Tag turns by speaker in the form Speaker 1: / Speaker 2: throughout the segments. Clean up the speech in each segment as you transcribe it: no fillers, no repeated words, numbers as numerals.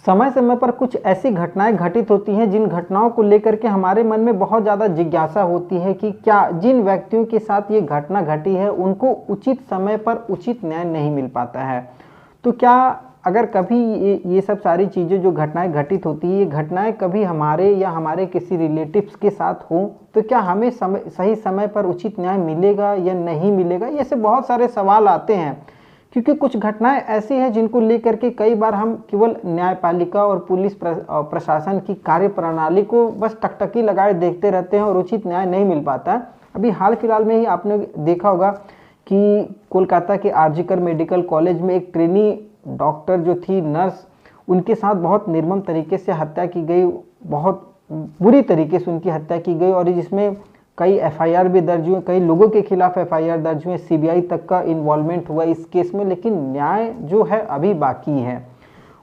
Speaker 1: समय समय पर कुछ ऐसी घटनाएं घटित होती हैं जिन घटनाओं को लेकर के हमारे मन में बहुत ज़्यादा जिज्ञासा होती है कि क्या जिन व्यक्तियों के साथ ये घटना घटी है उनको उचित समय पर उचित न्याय नहीं मिल पाता है। तो क्या अगर कभी ये सब सारी चीज़ें जो घटनाएं घटित होती है, ये घटनाएं कभी हमारे या हमारे किसी रिलेटिव्स के साथ हो तो क्या हमें सही समय पर उचित न्याय मिलेगा या नहीं मिलेगा, ये से बहुत सारे सवाल आते हैं। क्योंकि कुछ घटनाएं ऐसी हैं जिनको लेकर के कई बार हम केवल न्यायपालिका और पुलिस प्रशासन की कार्यप्रणाली को बस टकटकी लगाए देखते रहते हैं और उचित न्याय नहीं मिल पाता है। अभी हाल फिलहाल में ही आपने देखा होगा कि कोलकाता के आरजीकर मेडिकल कॉलेज में एक ट्रेनी डॉक्टर जो थी, नर्स, उनके साथ बहुत निर्मम तरीके से हत्या की गई, बहुत बुरी तरीके से उनकी हत्या की गई और जिसमें कई एफआईआर भी दर्ज हुए, कई लोगों के खिलाफ एफआईआर दर्ज हुए, सीबीआई तक का इन्वॉल्वमेंट हुआ इस केस में, लेकिन न्याय जो है अभी बाकी है।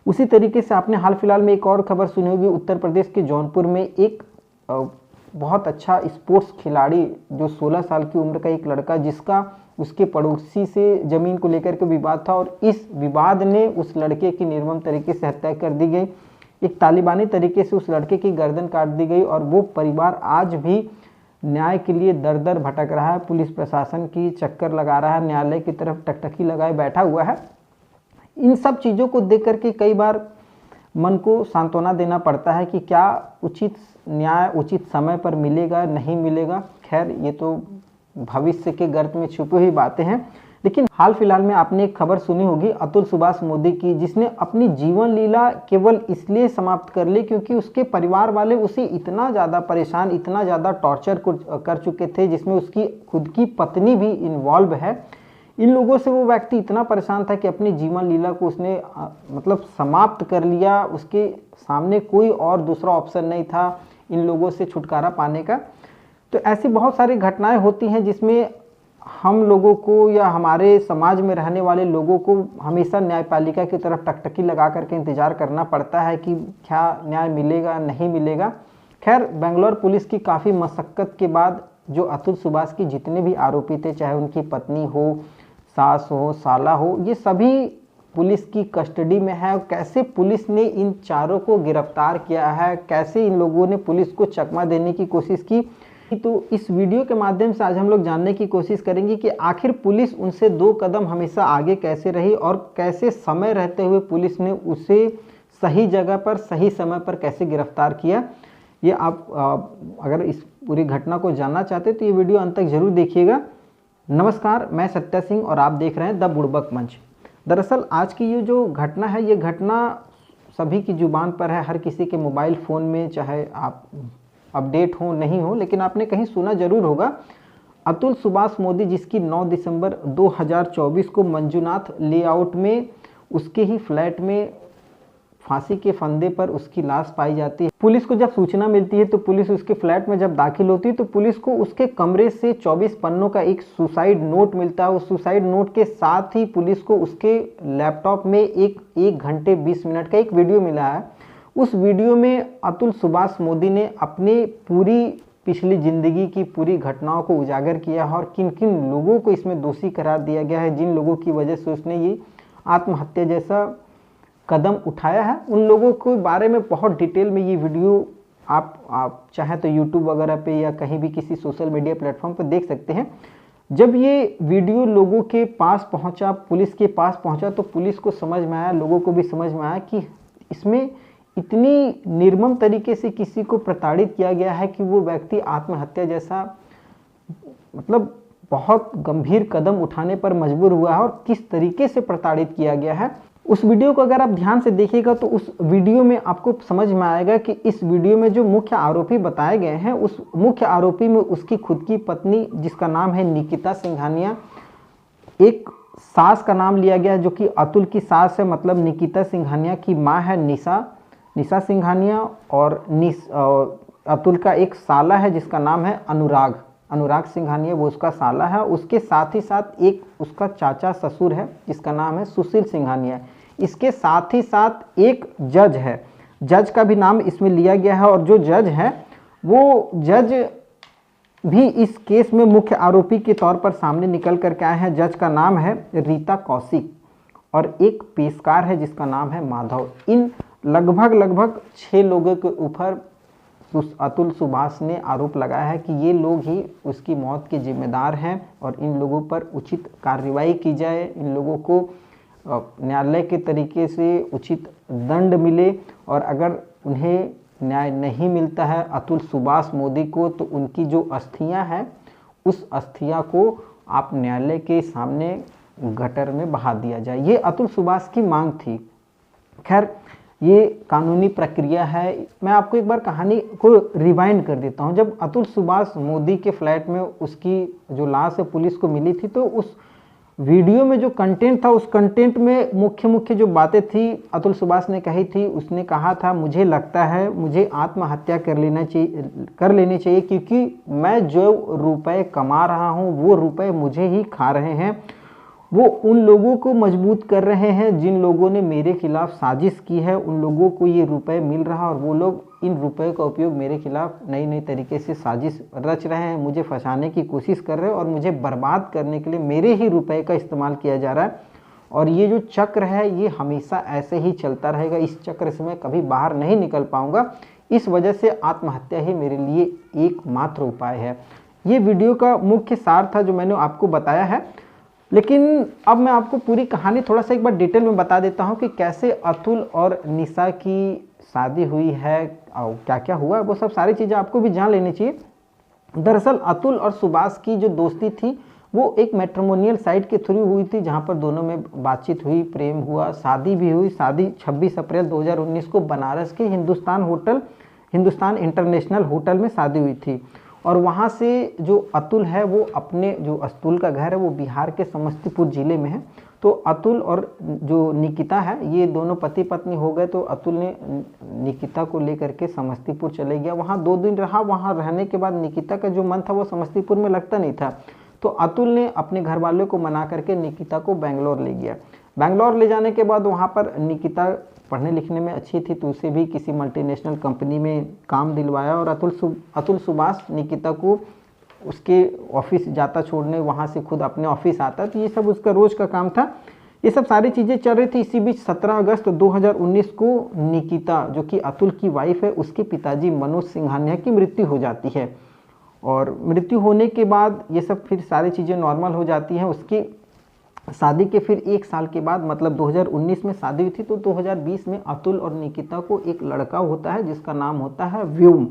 Speaker 1: उसी तरीके से आपने हाल फिलहाल में एक और खबर सुनी होगी, उत्तर प्रदेश के जौनपुर में एक बहुत अच्छा स्पोर्ट्स खिलाड़ी जो 16 साल की उम्र का एक लड़का, जिसका उसके पड़ोसी से ज़मीन को लेकर के विवाद था और इस विवाद ने उस लड़के की निर्मम तरीके से हत्या कर दी गई। एक तालिबानी तरीके से उस लड़के की गर्दन काट दी गई और वो परिवार आज भी न्याय के लिए दर दर भटक रहा है, पुलिस प्रशासन की चक्कर लगा रहा है, न्यायालय की तरफ टकटकी लगाए बैठा हुआ है। इन सब चीज़ों को देख करके कई बार मन को सांत्वना देना पड़ता है कि क्या उचित न्याय उचित समय पर मिलेगा नहीं मिलेगा। खैर, ये तो भविष्य के गर्त में छुपी हुई बातें हैं। लेकिन हाल फिलहाल में आपने एक खबर सुनी होगी अतुल सुभाष मोदी की, जिसने अपनी जीवन लीला केवल इसलिए समाप्त कर ली क्योंकि उसके परिवार वाले उसे इतना ज़्यादा परेशान, इतना ज़्यादा टॉर्चर कर चुके थे, जिसमें उसकी खुद की पत्नी भी इन्वॉल्व है। इन लोगों से वो व्यक्ति इतना परेशान था कि अपनी जीवन लीला को उसने मतलब समाप्त कर लिया। उसके सामने कोई और दूसरा ऑप्शन नहीं था इन लोगों से छुटकारा पाने का। तो ऐसी बहुत सारी घटनाएं होती हैं जिसमें हम लोगों को या हमारे समाज में रहने वाले लोगों को हमेशा न्यायपालिका की तरफ टकटकी लगा करके इंतज़ार करना पड़ता है कि क्या न्याय मिलेगा नहीं मिलेगा। खैर, बेंगलोर पुलिस की काफ़ी मशक्क़त के बाद जो अतुल सुभाष की जितने भी आरोपी थे, चाहे उनकी पत्नी हो, सास हो, साला हो, ये सभी पुलिस की कस्टडी में है। कैसे पुलिस ने इन चारों को गिरफ्तार किया है, कैसे इन लोगों ने पुलिस को चकमा देने की कोशिश की, तो इस वीडियो के माध्यम से आज हम लोग जानने की कोशिश करेंगे कि आखिर पुलिस उनसे 2 कदम हमेशा आगे कैसे रही और कैसे समय रहते हुए पुलिस ने उसे सही जगह पर सही समय पर कैसे गिरफ्तार किया। ये आप अगर इस पूरी घटना को जानना चाहते तो ये वीडियो अंत तक जरूर देखिएगा। नमस्कार, मैं सत्या सिंह और आप देख रहे हैं द बुड़बक मंच। दरअसल आज की ये जो घटना है, ये घटना सभी की जुबान पर है, हर किसी के मोबाइल फ़ोन में, चाहे आप अपडेट हो नहीं हो, लेकिन आपने कहीं सुना जरूर होगा। अतुल सुभाष मोदी, जिसकी 9 दिसंबर 2024 को मंजूनाथ लेआउट में उसके ही फ्लैट में फांसी के फंदे पर उसकी लाश पाई जाती है। पुलिस को जब सूचना मिलती है तो पुलिस उसके फ्लैट में जब दाखिल होती है तो पुलिस को उसके कमरे से 24 पन्नों का एक सुसाइड नोट मिलता है। उस सुसाइड नोट के साथ ही पुलिस को उसके लैपटॉप में एक घंटे 20 मिनट का एक वीडियो मिला है। उस वीडियो में अतुल सुभाष मोदी ने अपनी पूरी पिछली ज़िंदगी की पूरी घटनाओं को उजागर किया है और किन किन लोगों को इसमें दोषी करार दिया गया है, जिन लोगों की वजह से उसने ये आत्महत्या जैसा कदम उठाया है, उन लोगों के बारे में बहुत डिटेल में ये वीडियो आप चाहे तो यूट्यूब वगैरह पे या कहीं भी किसी सोशल मीडिया प्लेटफॉर्म पर देख सकते हैं। जब ये वीडियो लोगों के पास पहुंचा, पुलिस के पास पहुंचा, तो पुलिस को समझ में आया, लोगों को भी समझ में आया कि इसमें इतनी निर्मम तरीके से किसी को प्रताड़ित किया गया है कि वो व्यक्ति आत्महत्या जैसा मतलब बहुत गंभीर कदम उठाने पर मजबूर हुआ है और किस तरीके से प्रताड़ित किया गया है। उस वीडियो को अगर आप ध्यान से देखिएगा तो उस वीडियो में आपको समझ में आएगा कि इस वीडियो में जो मुख्य आरोपी बताए गए हैं, उस मुख्य आरोपी में उसकी खुद की पत्नी, जिसका नाम है निकिता सिंघानिया, एक सास का नाम लिया गया है जो कि अतुल की सास है, मतलब निकिता सिंघानिया की माँ है निशा सिंघानिया, और अतुल का एक साला है जिसका नाम है अनुराग सिंघानिया, वो उसका साला है। उसके साथ ही साथ एक उसका चाचा ससुर है जिसका नाम है सुशील सिंघानिया। इसके साथ ही साथ एक जज है, जज का भी नाम इसमें लिया गया है और जो जज है वो जज भी इस केस में मुख्य आरोपी के तौर पर सामने निकल करके आए हैं। जज का नाम है रीता कौशिक और एक पेशकार है जिसका नाम है माधव। इन लगभग 6 लोगों के ऊपर अतुल सुभाष ने आरोप लगाया है कि ये लोग ही उसकी मौत के जिम्मेदार हैं और इन लोगों पर उचित कार्रवाई की जाए, इन लोगों को न्यायालय के तरीके से उचित दंड मिले, और अगर उन्हें न्याय नहीं मिलता है अतुल सुभाष मोदी को, तो उनकी जो अस्थियां हैं उस अस्थियां को आप न्यायालय के सामने गटर में बहा दिया जाए। ये अतुल सुभाष की मांग थी। खैर, ये कानूनी प्रक्रिया है। मैं आपको एक बार कहानी को रिवाइंड कर देता हूँ। जब अतुल सुभाष मोदी के फ्लैट में उसकी जो लाश है पुलिस को मिली थी, तो उस वीडियो में जो कंटेंट था, उस कंटेंट में मुख्य जो बातें थी अतुल सुभाष ने कही थी, उसने कहा था, मुझे लगता है मुझे आत्महत्या कर लेनी चाहिए क्योंकि मैं जो रुपए कमा रहा हूँ वो रुपए मुझे ही खा रहे हैं, वो उन लोगों को मजबूत कर रहे हैं जिन लोगों ने मेरे खिलाफ साजिश की है, उन लोगों को ये रुपए मिल रहा है और वो लोग इन रुपए का उपयोग मेरे खिलाफ नई तरीके से साजिश रच रहे हैं, मुझे फंसाने की कोशिश कर रहे हैं और मुझे बर्बाद करने के लिए मेरे ही रुपए का इस्तेमाल किया जा रहा है। और ये जो चक्र है ये हमेशा ऐसे ही चलता रहेगा, इस चक्र से मैं कभी बाहर नहीं निकल पाऊंगा, इस वजह से आत्महत्या ही मेरे लिए एकमात्र उपाय है। ये वीडियो का मुख्य सार था जो मैंने आपको बताया है। लेकिन अब मैं आपको पूरी कहानी थोड़ा सा एक बार डिटेल में बता देता हूँ कि कैसे अतुल और निशा की शादी हुई है और क्या क्या हुआ, वो सब सारी चीज़ें आपको भी जान लेनी चाहिए। दरअसल अतुल और सुभाष की जो दोस्ती थी वो एक मैट्रिमोनियल साइट के थ्रू हुई थी, जहाँ पर दोनों में बातचीत हुई, प्रेम हुआ, शादी भी हुई। शादी 26 अप्रैल 2019 को बनारस के हिंदुस्तान इंटरनेशनल होटल में शादी हुई थी। और वहाँ से जो अतुल है वो अपने जो अतुल का घर है वो बिहार के समस्तीपुर ज़िले में है। तो अतुल और जो निकिता है ये दोनों पति पत्नी हो गए। तो अतुल ने निकिता को लेकर के समस्तीपुर चले गया, वहाँ 2 दिन रहा। वहाँ रहने के बाद निकिता का जो मन था वो समस्तीपुर में लगता नहीं था, तो अतुल ने अपने घर वालों को मना करके निकिता को बेंगलोर ले गया। बेंगलोर ले जाने के बाद वहाँ पर निकिता पढ़ने लिखने में अच्छी थी, तो उसे भी किसी मल्टीनेशनल कंपनी में काम दिलवाया। और अतुल सुभाष निकिता को उसके ऑफिस जाता छोड़ने, वहाँ से खुद अपने ऑफिस आता, तो ये सब उसका रोज़ का काम था। ये सब सारी चीज़ें चल रही थी। इसी बीच 17 अगस्त 2019 को निकिता जो कि अतुल की वाइफ है, उसके पिताजी मनोज सिंघानिया की मृत्यु हो जाती है। और मृत्यु होने के बाद ये सब फिर सारी चीज़ें नॉर्मल हो जाती हैं। उसकी शादी के फिर 1 साल के बाद, मतलब 2019 में शादी हुई थी, तो 2020 में अतुल और निकिता को एक लड़का होता है जिसका नाम होता है व्योम।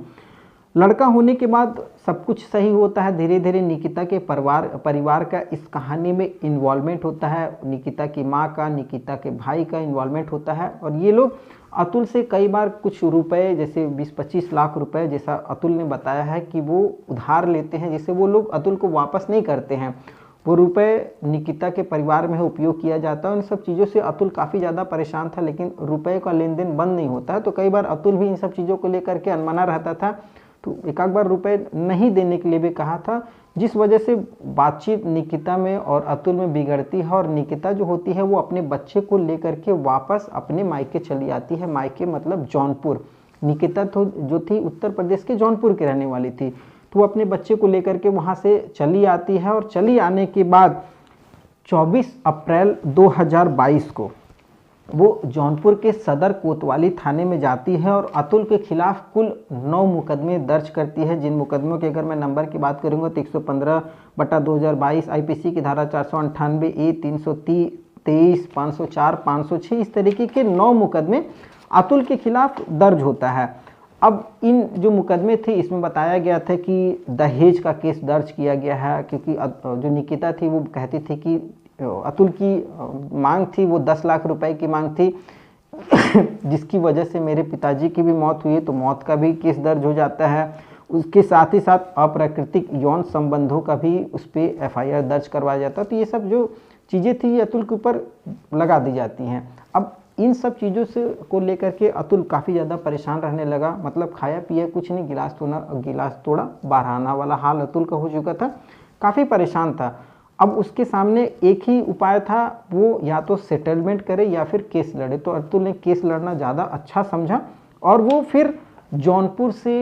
Speaker 1: लड़का होने के बाद सब कुछ सही होता है। धीरे धीरे निकिता के परिवार का इस कहानी में इन्वॉल्वमेंट होता है। निकिता की माँ का, निकिता के भाई का इन्वॉल्वमेंट होता है। और ये लोग अतुल से कई बार कुछ रुपए, जैसे 20-25 लाख रुपए, जैसा अतुल ने बताया है कि वो उधार लेते हैं, जिसे वो लोग अतुल को वापस नहीं करते हैं। वो रुपए निकिता के परिवार में उपयोग किया जाता है। उन सब चीज़ों से अतुल काफ़ी ज़्यादा परेशान था, लेकिन रुपए का लेन देन बंद नहीं होता है। तो कई बार अतुल भी इन सब चीज़ों को लेकर के अनमना रहता था, तो एक आध बार रुपए नहीं देने के लिए भी कहा था, जिस वजह से बातचीत निकिता में और अतुल में बिगड़ती है। और निकिता जो होती है वो अपने बच्चे को लेकर के वापस अपने मायके चली आती है। मायके मतलब जौनपुर। निकिता तो जो थी उत्तर प्रदेश के जौनपुर की रहने वाली थी, तो वो अपने बच्चे को लेकर के वहाँ से चली आती है। और चली आने के बाद 24 अप्रैल 2022 को वो जौनपुर के सदर कोतवाली थाने में जाती है और अतुल के खिलाफ कुल 9 मुकदमे दर्ज करती है। जिन मुकदमों की अगर मैं नंबर की बात करूँगा तो 115/2022 आईपीसी की धारा 498A, 323, 504, 506, इस तरीके के 9 मुकदमे अतुल के खिलाफ दर्ज होता है। अब इन जो मुकदमे थे इसमें बताया गया था कि दहेज का केस दर्ज किया गया है, क्योंकि जो निकिता थी वो कहती थी कि अतुल की मांग थी वो 10 लाख रुपए की मांग थी जिसकी वजह से मेरे पिताजी की भी मौत हुई, तो मौत का भी केस दर्ज हो जाता है। उसके साथ ही साथ अप्राकृतिक यौन संबंधों का भी उस पर FIR दर्ज करवाया जाता है। तो ये सब जो चीज़ें थी ये अतुल के ऊपर लगा दी जाती हैं। अब इन सब चीज़ों से को लेकर के अतुल काफ़ी ज़्यादा परेशान रहने लगा। मतलब खाया पिया कुछ नहीं, गिलास तोड़ा बरहाना वाला हाल अतुल का हो चुका था, काफ़ी परेशान था। अब उसके सामने एक ही उपाय था, वो या तो सेटलमेंट करे या फिर केस लड़े। तो अतुल ने केस लड़ना ज़्यादा अच्छा समझा और वो फिर जौनपुर से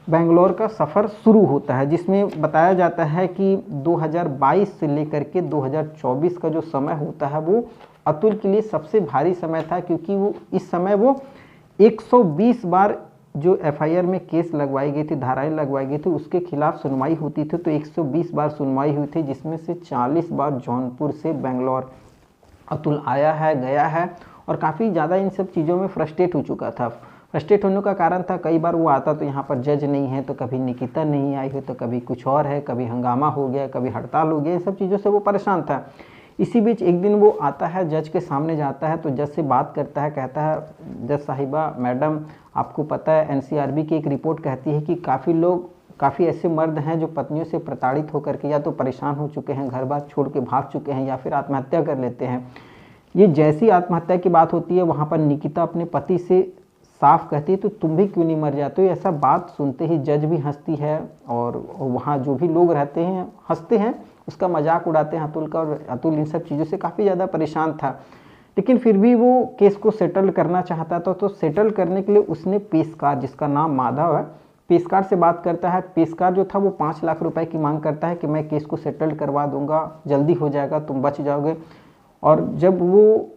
Speaker 1: बेंगलोर का सफ़र शुरू होता है, जिसमें बताया जाता है कि 2022 से लेकर के 2024 का जो समय होता है वो अतुल के लिए सबसे भारी समय था, क्योंकि वो इस समय वो 120 बार जो एफआईआर में केस लगवाई गई थी, धाराएं लगवाई गई थी, उसके खिलाफ सुनवाई होती थी। तो 120 बार सुनवाई हुई थी, जिसमें से 40 बार जौनपुर से बेंगलोर अतुल आया है, गया है, और काफ़ी ज़्यादा इन सब चीज़ों में फ्रस्ट्रेट हो चुका था। फ्रस्ट्रेट होने का कारण था, कई बार वो आता तो यहाँ पर जज नहीं है, तो कभी निकिता नहीं आई है, तो कभी कुछ और है, कभी हंगामा हो गया, कभी हड़ताल हो गया, इन सब चीज़ों से वो परेशान था। इसी बीच एक दिन वो आता है, जज के सामने जाता है, तो जज से बात करता है, कहता है जज साहिबा, मैडम आपको पता है एनसीआरबी की एक रिपोर्ट कहती है कि काफ़ी ऐसे मर्द हैं जो पत्नियों से प्रताड़ित होकर के या तो परेशान हो चुके हैं, घर बार छोड़ के भाग चुके हैं, या फिर आत्महत्या कर लेते हैं। ये जैसी आत्महत्या की बात होती है, वहाँ पर निकिता अपने पति से साफ कहती है, तो तुम भी क्यों नहीं मर जाते हो। ऐसा बात सुनते ही जज भी हंसती है, और वहाँ जो भी लोग रहते हैं हंसते हैं, उसका मजाक उड़ाते हैं अतुल का। और अतुल इन सब चीज़ों से काफ़ी ज़्यादा परेशान था, लेकिन फिर भी वो केस को सेटल करना चाहता था। तो सेटल करने के लिए उसने पेशकार, जिसका नाम माधव है, पेशकार से बात करता है। पेशकार जो था वो 5 लाख रुपए की मांग करता है कि मैं केस को सेटल करवा दूंगा, जल्दी हो जाएगा, तुम बच जाओगे। और जब वो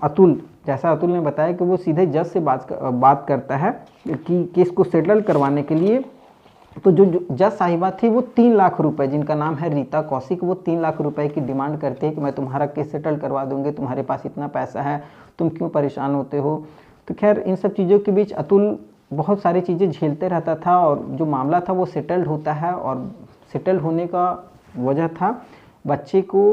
Speaker 1: अतुल, जैसा अतुल ने बताया कि वो सीधे जज से बात करता है कि केस को सेटल करवाने के लिए, तो जो जज साहिबा थी वो 3 लाख रुपए, जिनका नाम है रीता कौशिक, वो 3 लाख रुपए की डिमांड करते हैं कि मैं तुम्हारा केस सेटल करवा दूंगी, तुम्हारे पास इतना पैसा है, तुम क्यों परेशान होते हो। तो खैर इन सब चीज़ों के बीच अतुल बहुत सारी चीज़ें झेलते रहता था, और जो मामला था वो सेटल्ड होता है। और सेटल होने का वजह था बच्चे को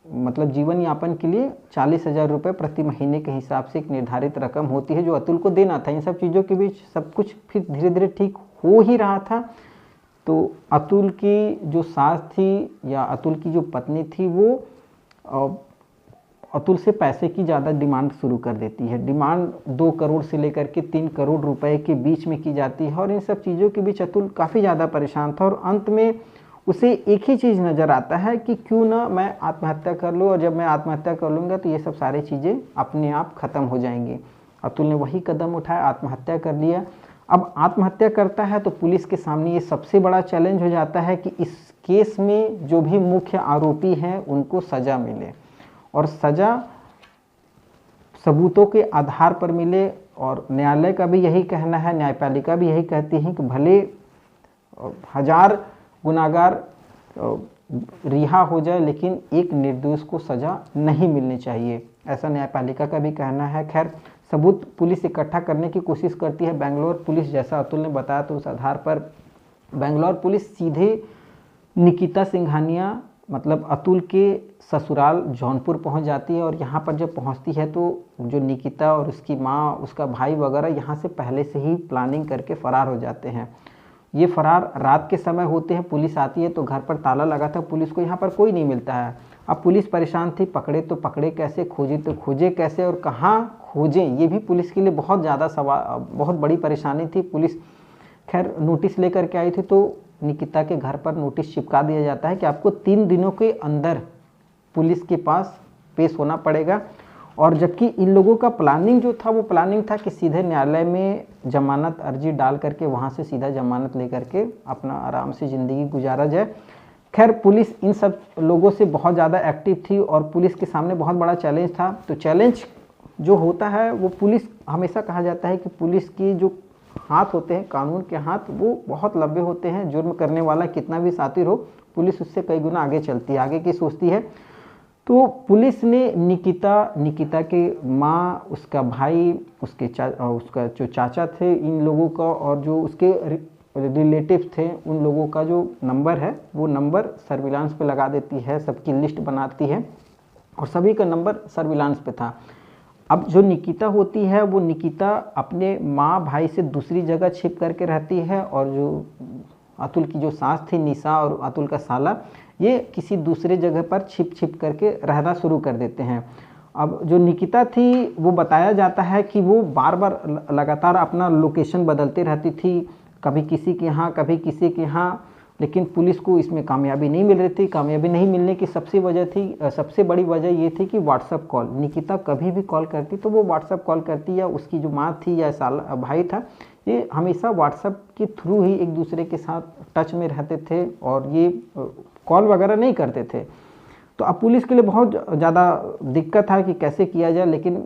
Speaker 1: मतलब जीवन यापन के लिए 40,000 रुपये प्रति महीने के हिसाब से एक निर्धारित रकम होती है, जो अतुल को देना था। इन सब चीज़ों के बीच सब कुछ फिर धीरे धीरे ठीक हो ही रहा था। तो अतुल की जो सास थी या अतुल की जो पत्नी थी, वो अतुल से पैसे की ज़्यादा डिमांड शुरू कर देती है। डिमांड 2 करोड़ से लेकर के 3 करोड़ रुपए के बीच में की जाती है, और इन सब चीज़ों के बीच अतुल काफ़ी ज़्यादा परेशान था। और अंत में उसे एक ही चीज़ नज़र आता है कि क्यों ना मैं आत्महत्या कर लूँ, और जब मैं आत्महत्या कर लूँगा तो ये सब सारी चीज़ें अपने आप ख़त्म हो जाएंगी। अतुल ने वही कदम उठाया, आत्महत्या कर लिया। अब आत्महत्या करता है तो पुलिस के सामने ये सबसे बड़ा चैलेंज हो जाता है कि इस केस में जो भी मुख्य आरोपी हैं उनको सज़ा मिले, और सज़ा सबूतों के आधार पर मिले। और न्यायालय का भी यही कहना है, न्यायपालिका भी यही कहती है कि भले 1000 गुनाहगार रिहा हो जाए, लेकिन एक निर्दोष को सज़ा नहीं मिलनी चाहिए, ऐसा न्यायपालिका का भी कहना है। खैर सबूत पुलिस इकट्ठा करने की कोशिश करती है। बेंगलोर पुलिस, जैसा अतुल ने बताया, तो उस आधार पर बेंगलोर पुलिस सीधे निकिता सिंघानिया मतलब अतुल के ससुराल जौनपुर पहुंच जाती है। और यहाँ पर जब पहुंचती है तो जो निकिता और उसकी माँ, उसका भाई वगैरह यहाँ से पहले से ही प्लानिंग करके फ़रार हो जाते हैं। ये फ़रार रात के समय होते हैं। पुलिस आती है तो घर पर ताला लगा था, पुलिस को यहाँ पर कोई नहीं मिलता है। अब पुलिस परेशान थी, पकड़े तो पकड़े कैसे, खोजे तो खोजे कैसे, और कहाँ खोजें, ये भी पुलिस के लिए बहुत ज़्यादा बहुत बड़ी परेशानी थी। पुलिस खैर नोटिस लेकर के आई थी, तो निकिता के घर पर नोटिस चिपका दिया जाता है कि आपको 3 दिनों के अंदर पुलिस के पास पेश होना पड़ेगा। और जबकि इन लोगों का प्लानिंग जो था, वो प्लानिंग था कि सीधे न्यायालय में जमानत अर्जी डाल करके वहाँ से सीधा जमानत लेकर के अपना आराम से ज़िंदगी गुजारा जाए। खैर पुलिस इन सब लोगों से बहुत ज़्यादा एक्टिव थी, और पुलिस के सामने बहुत बड़ा चैलेंज था। तो चैलेंज जो होता है वो पुलिस, हमेशा कहा जाता है कि पुलिस की जो हाथ होते हैं, कानून के हाथ, वो बहुत लंबे होते हैं। जुर्म करने वाला कितना भी शातिर हो, पुलिस उससे कई गुना आगे चलती है, आगे की सोचती है। तो पुलिस ने निकिता के माँ, उसका भाई, उसका जो चाचा थे, इन लोगों का, और जो उसके रिलेटिव थे, उन लोगों का जो नंबर है वो नंबर सर्विलांस पे लगा देती है, सबकी लिस्ट बनाती है, और सभी का नंबर सर्विलांस पे था। अब जो निकिता होती है, वो निकिता अपने माँ भाई से दूसरी जगह छिप करके रहती है, और जो अतुल की जो सास थी निशा और अतुल का साला, ये किसी दूसरे जगह पर छिप करके रहना शुरू कर देते हैं। अब जो निकिता थी, वो बताया जाता है कि वो बार बार लगातार अपना लोकेशन बदलती रहती थी, कभी किसी के यहाँ, कभी किसी के यहाँ, लेकिन पुलिस को इसमें कामयाबी नहीं मिल रही थी। कामयाबी नहीं मिलने की सबसे बड़ी वजह ये थी कि व्हाट्सएप कॉल, निकिता कभी भी कॉल करती तो वो व्हाट्सएप कॉल करती, या उसकी जो माँ थी या साला भाई था, ये हमेशा व्हाट्सएप के थ्रू ही एक दूसरे के साथ टच में रहते थे, और ये कॉल वगैरह नहीं करते थे। तो अब पुलिस के लिए बहुत ज़्यादा दिक्कत था कि कैसे किया जाए, लेकिन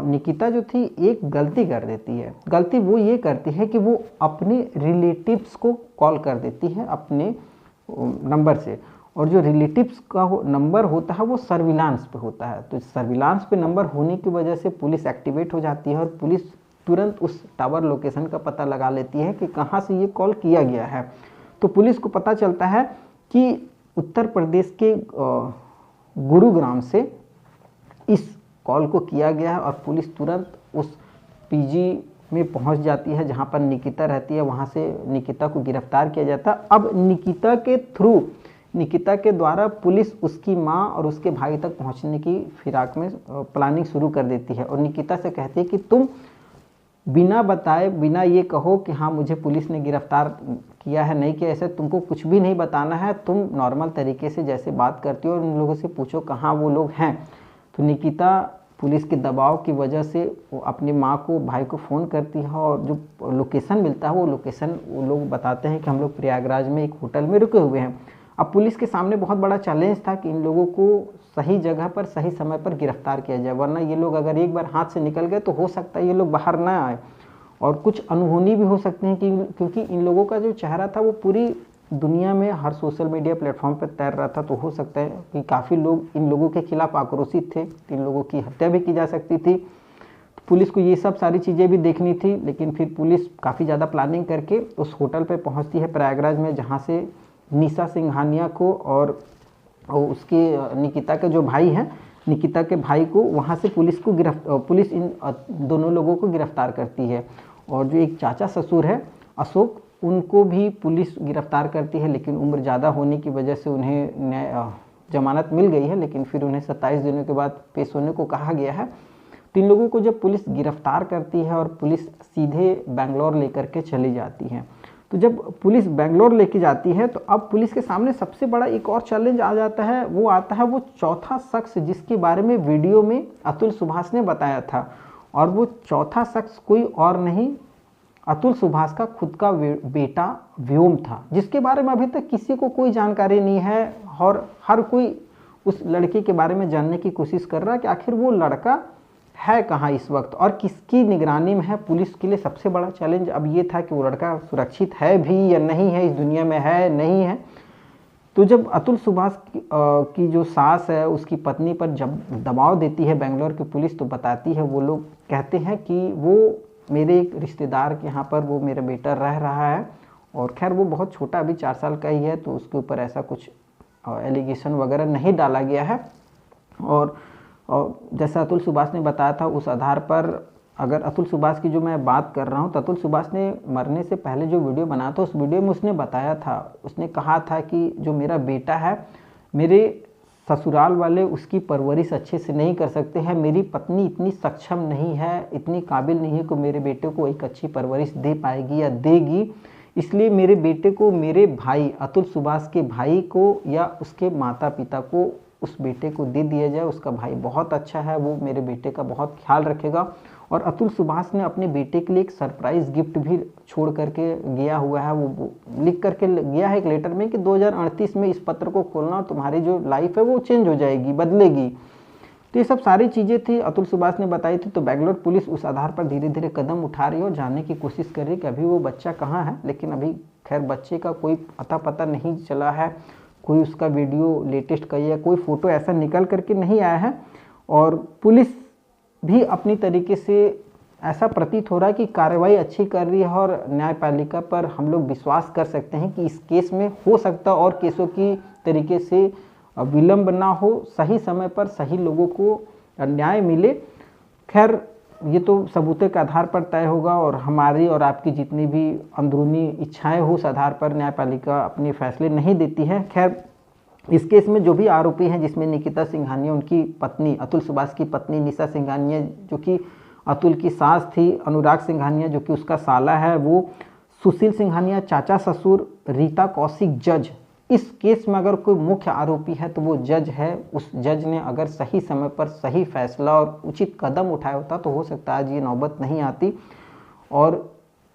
Speaker 1: निकिता जो थी एक गलती कर देती है। गलती वो ये करती है कि वो अपने रिलेटिव्स को कॉल कर देती है अपने नंबर से, और जो रिलेटिव्स का नंबर होता है वो सर्विलांस पे होता है। तो सर्विलांस पे नंबर होने की वजह से पुलिस एक्टिवेट हो जाती है और पुलिस तुरंत उस टावर लोकेशन का पता लगा लेती है कि कहाँ से ये कॉल किया गया है। तो पुलिस को पता चलता है कि उत्तर प्रदेश के गुरुग्राम से इस कॉल को किया गया है, और पुलिस तुरंत उस पीजी में पहुंच जाती है जहां पर निकिता रहती है। वहां से निकिता को गिरफ्तार किया जाता है। अब निकिता के थ्रू, निकिता के द्वारा पुलिस उसकी मां और उसके भाई तक पहुंचने की फिराक में प्लानिंग शुरू कर देती है, और निकिता से कहती है कि तुम बिना बताए, बिना ये कहो कि हाँ मुझे पुलिस ने गिरफ्तार किया है, नहीं किया, ऐसे तुमको कुछ भी नहीं बताना है, तुम नॉर्मल तरीके से जैसे बात करती हो और उन लोगों से पूछो कहाँ वो लोग हैं। तो निकिता पुलिस के दबाव की वजह से वो अपनी माँ को, भाई को फ़ोन करती है, और जो लोकेशन मिलता है वो लोकेशन वो लोग बताते हैं कि हम लोग प्रयागराज में एक होटल में रुके हुए हैं। अब पुलिस के सामने बहुत बड़ा चैलेंज था कि इन लोगों को सही जगह पर सही समय पर गिरफ्तार किया जाए, वरना ये लोग अगर एक बार हाथ से निकल गए तो हो सकता है ये लोग बाहर ना आए, और कुछ अनहोनी भी हो सकती है कि क्योंकि इन लोगों का जो चेहरा था वो पूरी दुनिया में हर सोशल मीडिया प्लेटफॉर्म पर तैर रहा था। तो हो सकता है कि काफ़ी लोग इन लोगों के खिलाफ आक्रोशित थे, इन लोगों की हत्या भी की जा सकती थी। तो पुलिस को ये सब सारी चीज़ें भी देखनी थी, लेकिन फिर पुलिस काफ़ी ज़्यादा प्लानिंग करके उस होटल पर पहुँचती है प्रयागराज में, जहाँ से निशा सिंघानिया को और उसके निकिता के जो भाई हैं, निकिता के भाई को वहाँ से पुलिस इन दोनों लोगों को गिरफ्तार करती है। और जो एक चाचा ससुर है अशोक, उनको भी पुलिस गिरफ्तार करती है, लेकिन उम्र ज़्यादा होने की वजह से उन्हें जमानत मिल गई है, लेकिन फिर उन्हें 27 दिनों के बाद पेश होने को कहा गया है। तो इन लोगों को जब पुलिस गिरफ्तार करती है और पुलिस सीधे बेंगलोर लेकर के चली जाती है, तो जब पुलिस बेंगलोर लेके जाती है तो अब पुलिस के सामने सबसे बड़ा एक और चैलेंज आ जाता है। वो आता है वो चौथा शख्स जिसके बारे में वीडियो में अतुल सुभाष ने बताया था, और वो चौथा शख्स कोई और नहीं, अतुल सुभाष का खुद का बेटा व्योम था, जिसके बारे में अभी तक किसी को कोई जानकारी नहीं है, और हर कोई उस लड़के के बारे में जानने की कोशिश कर रहा है कि आखिर वो लड़का है कहाँ इस वक्त और किसकी निगरानी में है। पुलिस के लिए सबसे बड़ा चैलेंज अब ये था कि वो लड़का सुरक्षित है भी या नहीं है, इस दुनिया में है नहीं है। तो जब अतुल सुभाष की जो सास है उसकी पत्नी पर जब दबाव देती है बेंगलोर की पुलिस, तो बताती है, वो लोग कहते हैं कि वो मेरे एक रिश्तेदार के यहाँ पर वो मेरा बेटा रह रहा है, और खैर वो बहुत छोटा, अभी 4 साल का ही है, तो उसके ऊपर ऐसा कुछ एलिगेशन वगैरह नहीं डाला गया है। और जैसा अतुल सुभाष ने बताया था उस आधार पर, अगर अतुल सुभाष की जो मैं बात कर रहा हूँ, तो अतुल सुभाष ने मरने से पहले जो वीडियो बनाया था उस वीडियो में उसने बताया था, उसने कहा था कि जो मेरा बेटा है, मेरे ससुराल वाले उसकी परवरिश अच्छे से नहीं कर सकते हैं, मेरी पत्नी इतनी सक्षम नहीं है, इतनी काबिल नहीं है कि मेरे बेटे को एक अच्छी परवरिश दे पाएगी या देगी, इसलिए मेरे बेटे को मेरे भाई अतुल सुभाष के भाई को या उसके माता पिता को उस बेटे को दे दिया जाए। उसका भाई बहुत अच्छा है, वो मेरे बेटे का बहुत ख्याल रखेगा। और अतुल सुभाष ने अपने बेटे के लिए एक सरप्राइज़ गिफ्ट भी छोड़ करके गया हुआ है, वो लिख करके गया है एक लेटर में कि 2038 में इस पत्र को खोलना, तुम्हारी जो लाइफ है वो चेंज हो जाएगी, बदलेगी। तो ये सब सारी चीज़ें थी अतुल सुभाष ने बताई थी। तो बेंगलोर पुलिस उस आधार पर धीरे धीरे कदम उठा रही है और जानने की कोशिश कर रही है कि अभी वो बच्चा कहाँ है, लेकिन अभी खैर बच्चे का कोई अता पता नहीं चला है, कोई उसका वीडियो लेटेस्ट का या कोई फ़ोटो ऐसा निकल करके नहीं आया है। और पुलिस भी अपनी तरीके से ऐसा प्रतीत हो रहा है कि कार्रवाई अच्छी कर रही है, और न्यायपालिका पर हम लोग विश्वास कर सकते हैं कि इस केस में हो सकता और केसों की तरीके से विलंब ना हो, सही समय पर सही लोगों को न्याय मिले। खैर ये तो सबूतों के आधार पर तय होगा, और हमारी और आपकी जितनी भी अंदरूनी इच्छाएं हो उस आधार पर न्यायपालिका अपने फैसले नहीं देती है। खैर इस केस में जो भी आरोपी हैं, जिसमें निकिता सिंघानिया, उनकी पत्नी अतुल सुभाष की पत्नी निशा सिंघानिया जो कि अतुल की सास थी, अनुराग सिंघानिया जो कि उसका साला है, वो सुशील सिंघानिया चाचा ससुर, रीता कौशिक जज। इस केस में अगर कोई मुख्य आरोपी है तो वो जज है। उस जज ने अगर सही समय पर सही फैसला और उचित कदम उठाया होता तो हो सकता है आज ये नौबत नहीं आती। और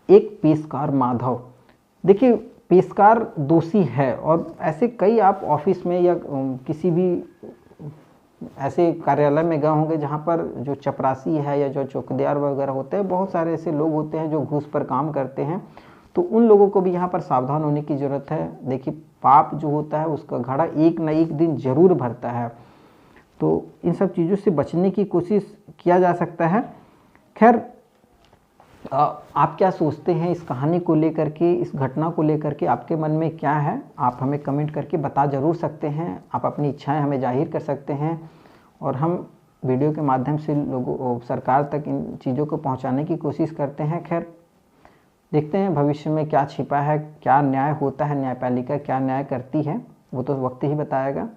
Speaker 1: एक पेशकार माधव, देखिए पेशकार दोषी है। और ऐसे कई आप ऑफिस में या किसी भी ऐसे कार्यालय में गए होंगे जहाँ पर जो चपरासी है या जो चौकीदार वगैरह होते हैं, बहुत सारे ऐसे लोग होते हैं जो घूस पर काम करते हैं। तो उन लोगों को भी यहाँ पर सावधान होने की ज़रूरत है। देखिए, पाप जो होता है उसका घड़ा एक न एक दिन जरूर भरता है। तो इन सब चीज़ों से बचने की कोशिश किया जा सकता है। खैर, आप क्या सोचते हैं इस कहानी को लेकर के, इस घटना को लेकर के आपके मन में क्या है, आप हमें कमेंट करके बता ज़रूर सकते हैं। आप अपनी इच्छाएं हमें जाहिर कर सकते हैं और हम वीडियो के माध्यम से लोगों, सरकार तक इन चीज़ों को पहुंचाने की कोशिश करते हैं। खैर, देखते हैं भविष्य में क्या छिपा है, क्या न्याय होता है, न्यायपालिका क्या न्याय करती है, वो तो वक्त ही बताएगा।